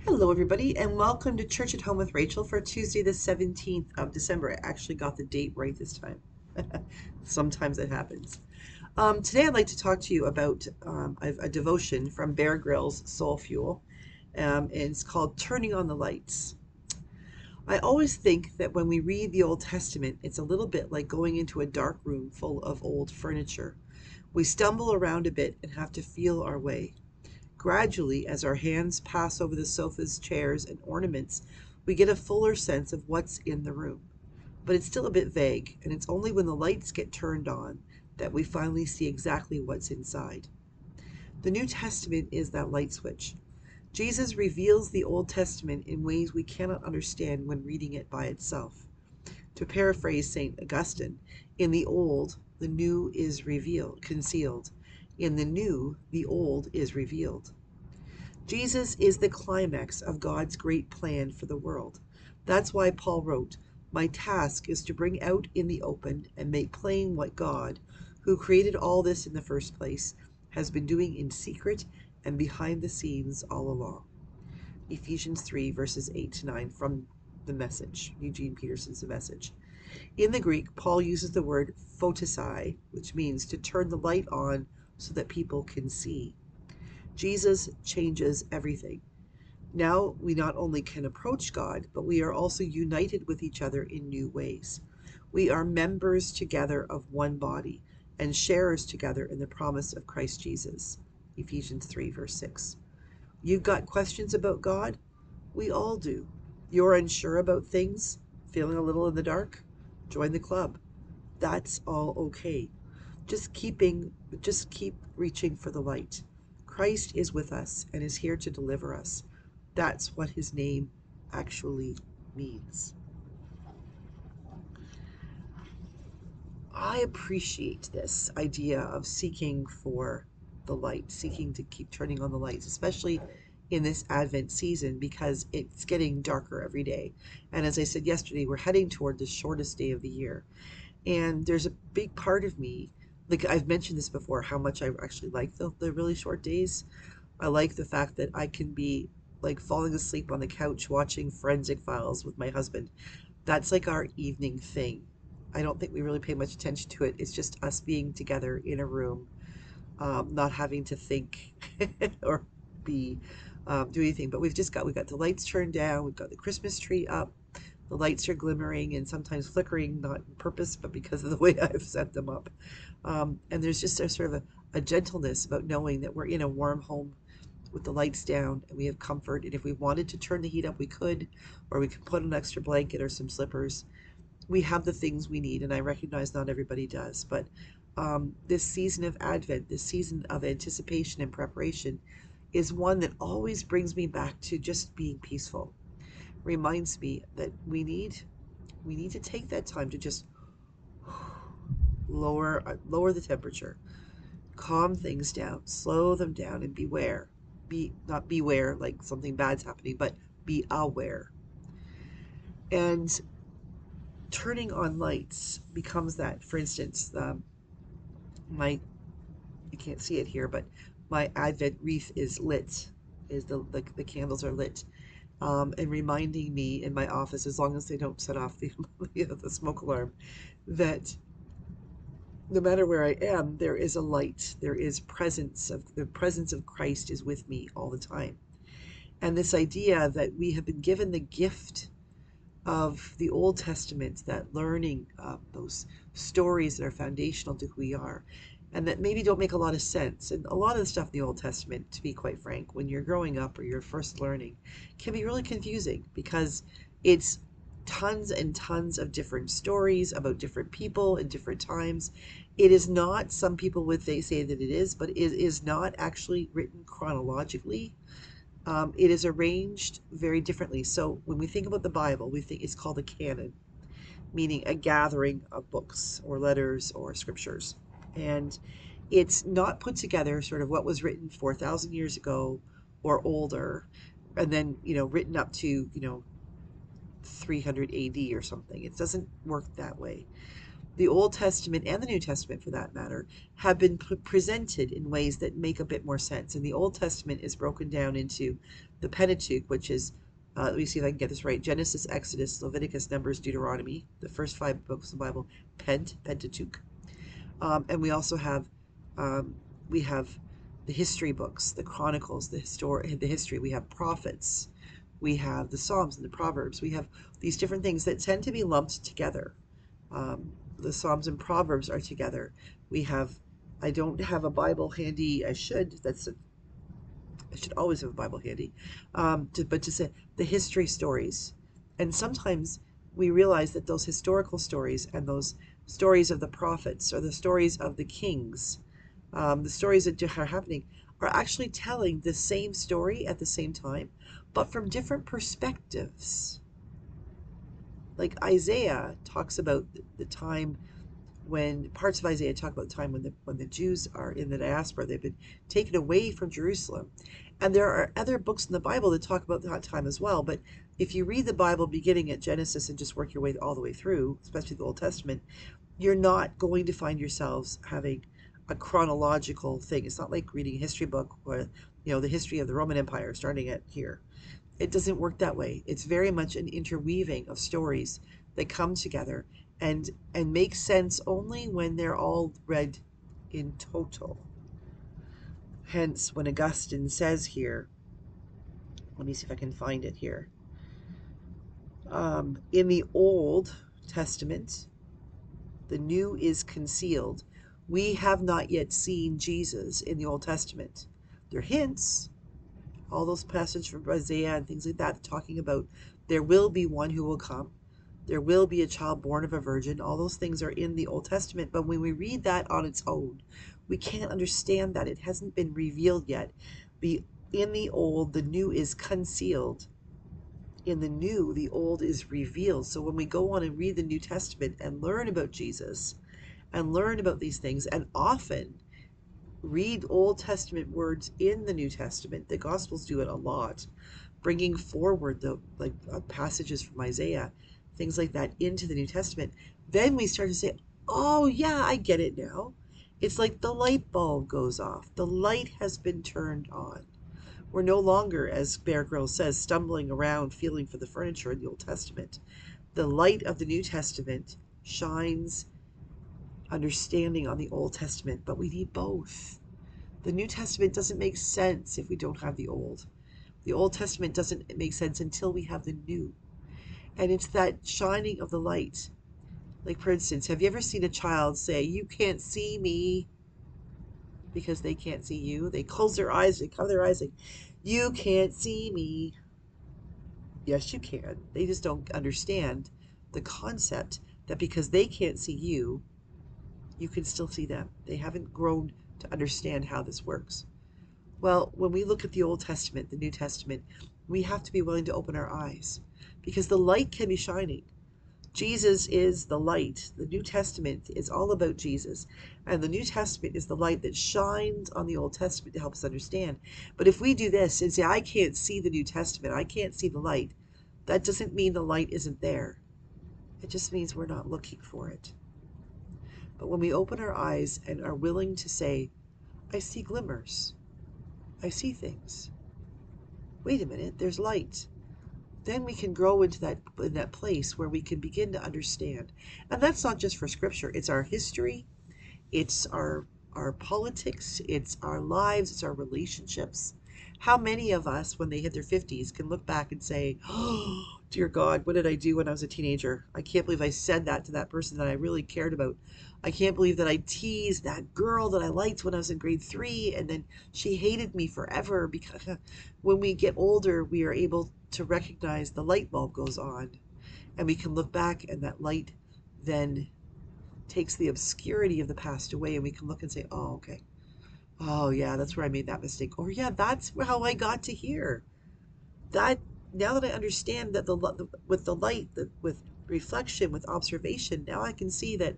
Hello, everybody, and welcome to Church at Home with Rachel for Tuesday, the 17th of December. I actually got the date right this time. Sometimes it happens. Today, I'd like to talk to you about a devotion from Bear Grylls' Soul Fuel, and it's called Turning on the Lights. I always think that when we read the Old Testament, it's a little bit like going into a dark room full of old furniture. We stumble around a bit and have to feel our way. Gradually, as our hands pass over the sofas, chairs, and ornaments, we get a fuller sense of what's in the room. But it's still a bit vague, and it's only when the lights get turned on that we finally see exactly what's inside. The New Testament is that light switch. Jesus reveals the Old Testament in ways we cannot understand when reading it by itself. To paraphrase St. Augustine, in the old, the new is concealed. In the new, the old is revealed. Jesus is the climax of God's great plan for the world. That's why Paul wrote, "My task is to bring out in the open and make plain what God, who created all this in the first place, has been doing in secret and behind the scenes all along." Ephesians 3, verses 8 to 9 from the Message, Eugene Peterson's The Message. In the Greek, Paul uses the word photosai, which means to turn the light on so that people can see. Jesus changes everything. Now we not only can approach God, but we are also united with each other in new ways. We are members together of one body and sharers together in the promise of Christ Jesus. Ephesians 3, verse 6. You've got questions about God? We all do. You're unsure about things? Feeling a little in the dark? Join the club. That's all okay. Just keep reaching for the light. Christ is with us and is here to deliver us. That's what his name actually means. I appreciate this idea of seeking for the light, seeking to keep turning on the lights, especially in this Advent season because it's getting darker every day. And as I said yesterday, we're heading toward the shortest day of the year. And there's a big part of me, like I've mentioned this before, how much I actually like the really short days. I like the fact that I can be like falling asleep on the couch watching Forensic Files with my husband. That's like our evening thing. I don't think we really pay much attention to it. It's just us being together in a room, not having to think or be do anything. But we've got the lights turned down. We've got the Christmas tree up. The lights are glimmering and sometimes flickering, not on purpose, but because of the way I've set them up. And there's just a sort of a gentleness about knowing that we're in a warm home with the lights down and we have comfort. And if we wanted to turn the heat up, we could, or we could put an extra blanket or some slippers. We have the things we need, and I recognize not everybody does. But this season of Advent, this season of anticipation and preparation, is one that always brings me back to just being peaceful. Reminds me that we need to take that time to just lower the temperature, calm things down, slow them down, and beware. Be not beware like something bad's happening, but be aware. And turning on lights becomes that. For instance, my you can't see it here, but my Advent wreath is lit. Is the candles are lit, and reminding me in my office, as long as they don't set off the the smoke alarm, that no matter where I am, there is a light. There is the presence of Christ is with me all the time. And this idea that we have been given the gift of the Old Testament, that learning those stories that are foundational to who we are, and that maybe don't make a lot of sense. And a lot of the stuff in the Old Testament, to be quite frank, when you're growing up or you're first learning, can be really confusing because it's tons and tons of different stories about different people in different times. It is not, some people would say that it is, but it is not actually written chronologically. It is arranged very differently. So when we think about the Bible, we think it's called a canon, meaning a gathering of books or letters or scriptures. And it's not put together sort of what was written 4,000 years ago or older, and then, written up to, 300 AD or something. It doesn't work that way. the Old Testament and the New Testament, for that matter, have been presented in ways that make a bit more sense. And the Old Testament is broken down into the Pentateuch, which is, let me see if I can get this right: Genesis, Exodus, Leviticus, Numbers, Deuteronomy, the first 5 books of the Bible, Pentateuch. And we also have, um, we have the history books, the Chronicles, the history. We have prophets. We have the Psalms and the Proverbs. We have these different things that tend to be lumped together. The Psalms and Proverbs are together. We have, I don't have a Bible handy. I should. I should always have a Bible handy. But to say the history stories, and sometimes we realize that those historical stories and those stories of the prophets or the stories of the kings, the stories that are happening, are actually telling the same story at the same time, but from different perspectives. Like Isaiah talks about the time when parts of Isaiah talk about the time when the Jews are in the diaspora, they've been taken away from Jerusalem. And there are other books in the Bible that talk about that time as well. But if you read the Bible beginning at Genesis and just work your way all the way through, especially the Old Testament, you're not going to find yourselves having a chronological thing. It's not like reading a history book where, the history of the Roman Empire starting at here. It doesn't work that way. It's very much an interweaving of stories that come together and make sense only when they're all read in total. Hence, when Augustine says here, let me see if I can find it here. In the Old Testament, the new is concealed. We have not yet seen Jesus in the Old Testament. They're hints, all those passages from Isaiah and things like that, talking about there will be one who will come. There will be a child born of a virgin. All those things are in the Old Testament. But when we read that on its own, we can't understand that. It hasn't been revealed yet. In the old, the new is concealed. In the new, the old is revealed. So when we go on and read the New Testament and learn about Jesus and learn about these things, and often read Old Testament words in the New Testament, the Gospels do it a lot, bringing forward the passages from Isaiah, things like that into the New Testament, then we start to say, oh yeah, I get it now. It's like the light bulb goes off. The light has been turned on. We're no longer, as Bear Grylls says, stumbling around feeling for the furniture in the Old Testament. The light of the New Testament shines understanding on the Old Testament, but we need both. The New Testament doesn't make sense if we don't have the Old. The Old Testament doesn't make sense until we have the New. And it's that shining of the light. Like, for instance, have you ever seen a child say, "You can't see me," because they can't see you? They close their eyes, they cover their eyes, like, "You can't see me." Yes, you can. They just don't understand the concept that because they can't see you, you can still see them. They haven't grown to understand how this works. Well, when we look at the Old Testament, the New Testament, we have to be willing to open our eyes because the light can be shining. Jesus is the light. The New Testament is all about Jesus. And the New Testament is the light that shines on the Old Testament to help us understand. But if we do this and say, I can't see the New Testament, I can't see the light, that doesn't mean the light isn't there. It just means we're not looking for it. But when we open our eyes and are willing to say, I see glimmers, I see things. Wait a minute, there's light. Then we can grow into that place where we can begin to understand. And that's not just for scripture. It's our history, it's our politics, it's our lives, it's our relationships. How many of us, when they hit their 50s, can look back and say, oh, dear God, what did I do when I was a teenager? I can't believe I said that to that person that I really cared about. I can't believe that I teased that girl that I liked when I was in grade 3, and then she hated me forever. Because when we get older, we are able to recognize the light bulb goes on, and we can look back, and that light then takes the obscurity of the past away, and we can look and say, oh, okay. Oh, yeah, that's where I made that mistake. Or, yeah, that's how I got to here. That now that I understand that with the light, with reflection, with observation, now I can see that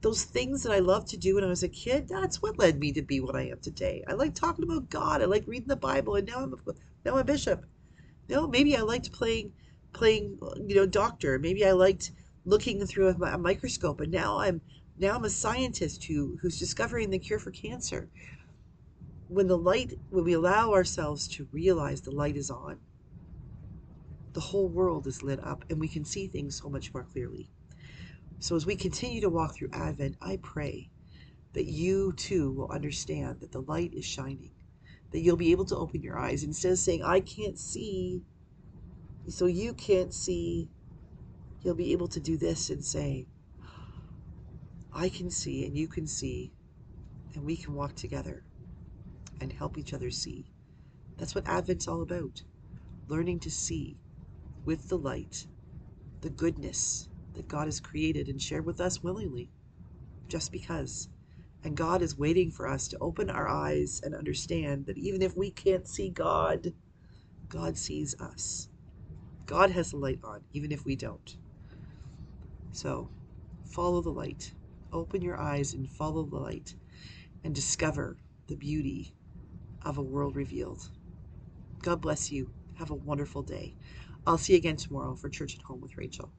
those things that I loved to do when I was a kid, that's what led me to be what I am today. I like talking about God. I like reading the Bible, and now I'm a bishop. No, maybe I liked playing doctor. Maybe I liked looking through a microscope, and now I'm a scientist who's discovering the cure for cancer. When we allow ourselves to realize the light is on, the whole world is lit up and we can see things so much more clearly. So as we continue to walk through Advent, I pray that you too will understand that the light is shining, that you'll be able to open your eyes instead of saying, I can't see, so you can't see. You'll be able to do this and say, I can see and you can see, and we can walk together and help each other see. That's what Advent's all about. Learning to see with the light the goodness that God has created and shared with us willingly, just because. And God is waiting for us to open our eyes and understand that even if we can't see God, God sees us. God has the light on, even if we don't. So follow the light. Open your eyes and follow the light and discover the beauty of a world revealed. God bless you. Have a wonderful day. I'll see you again tomorrow for Church at Home with Rachel.